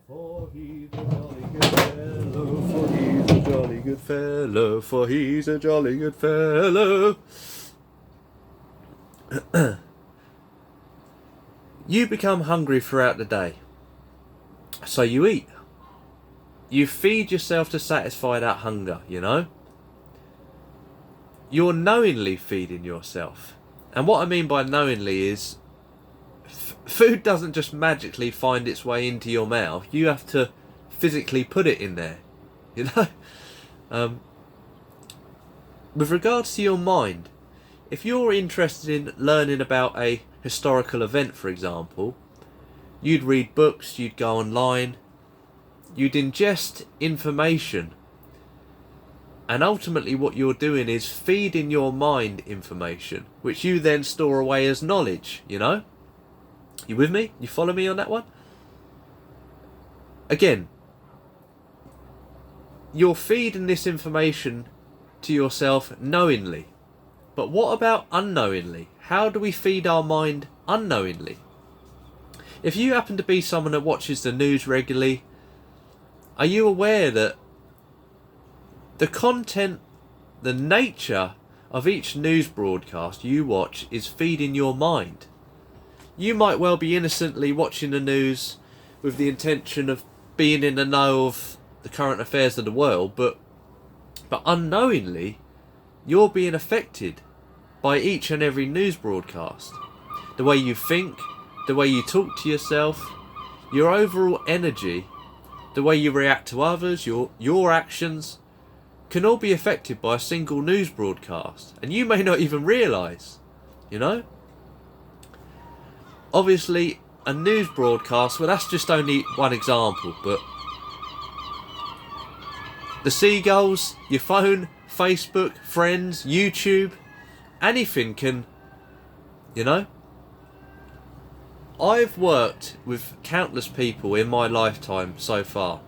For he's a jolly good fellow, for he's a jolly good fellow, for he's a jolly good fellow. You become hungry throughout the day, so you eat. You feed yourself to satisfy that hunger, you know? You're knowingly feeding yourself. And what I mean by knowingly is food doesn't just magically find its way into your mouth. You have to physically put it in there, you know? With regards to your mind, if you're interested in learning about a historical event, for example, you'd read books, you'd go online, you'd ingest information, and ultimately what you're doing is feeding your mind information, which you then store away as knowledge, you know? You with me? You follow me on that one? Again, you're feeding this information to yourself knowingly. But what about unknowingly? How do we feed our mind unknowingly? If you happen to be someone that watches the news regularly, are you aware that the content, the nature of each news broadcast you watch is feeding your mind? You might well be innocently watching the news with the intention of being in the know of the current affairs of the world, but unknowingly you're being affected by each and every news broadcast. The way you think, the way you talk to yourself, your overall energy, the way you react to others, your actions, can all be affected by a single news broadcast. And you may not even realise, you know? Obviously, a news broadcast, well, that's just only one example, but the seagulls, your phone, Facebook, friends, YouTube, anything can, you know? I've worked with countless people in my lifetime so far,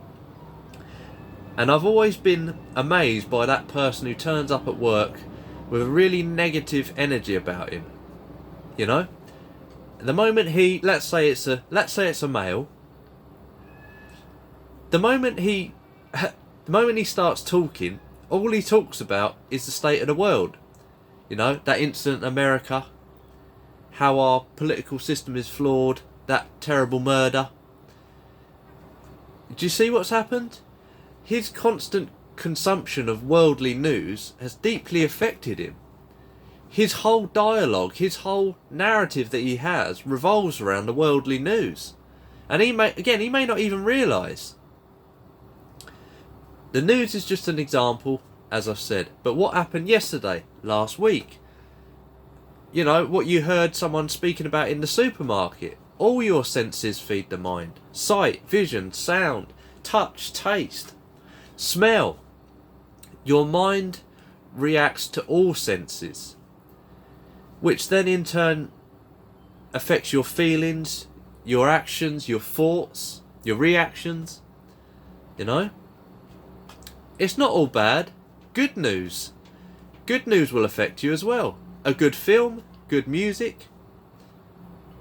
and I've always been amazed by that person who turns up at work with a really negative energy about him, you know? The moment he, let's say it's a male, the moment he starts talking, all he talks about is the state of the world. You know, that incident in America, how our political system is flawed, that terrible murder. Do you see what's happened? His constant consumption of worldly news has deeply affected him. His whole dialogue, his whole narrative that he has revolves around the worldly news. And he may not even realise. The news is just an example, as I've said. But what happened yesterday, last week? You know, what you heard someone speaking about in the supermarket. All your senses feed the mind. Sight, vision, sound, touch, taste, smell. Your mind reacts to all senses, which then in turn affects your feelings, your actions, your thoughts, your reactions. You know? It's not all bad. Good news. Good news will affect you as well. A good film, good music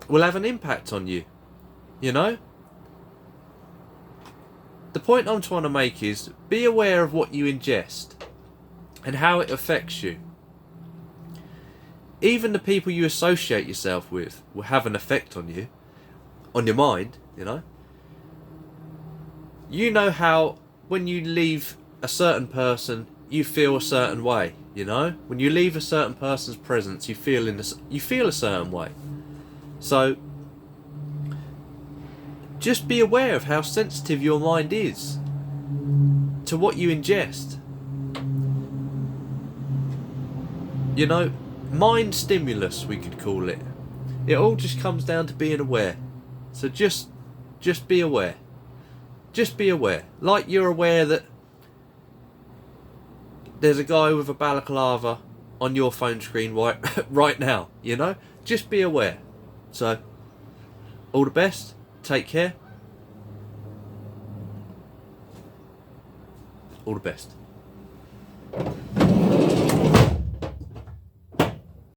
will have an impact on you. You know? The point I'm trying to make is be aware of what you ingest and how it affects you. Even the people you associate yourself with will have an effect on you, on your mind, you know. You know how when you leave a certain person, you feel a certain way, you know. When you leave a certain person's presence, you feel a certain way. So just be aware of how sensitive your mind is to what you ingest. You know, mind stimulus, we could call it. It all just comes down to being aware. So just be aware. Just be aware. Like you're aware that there's a guy with a balaclava on your phone screen right now, you know? Just be aware. So, all the best. Take care. All the best.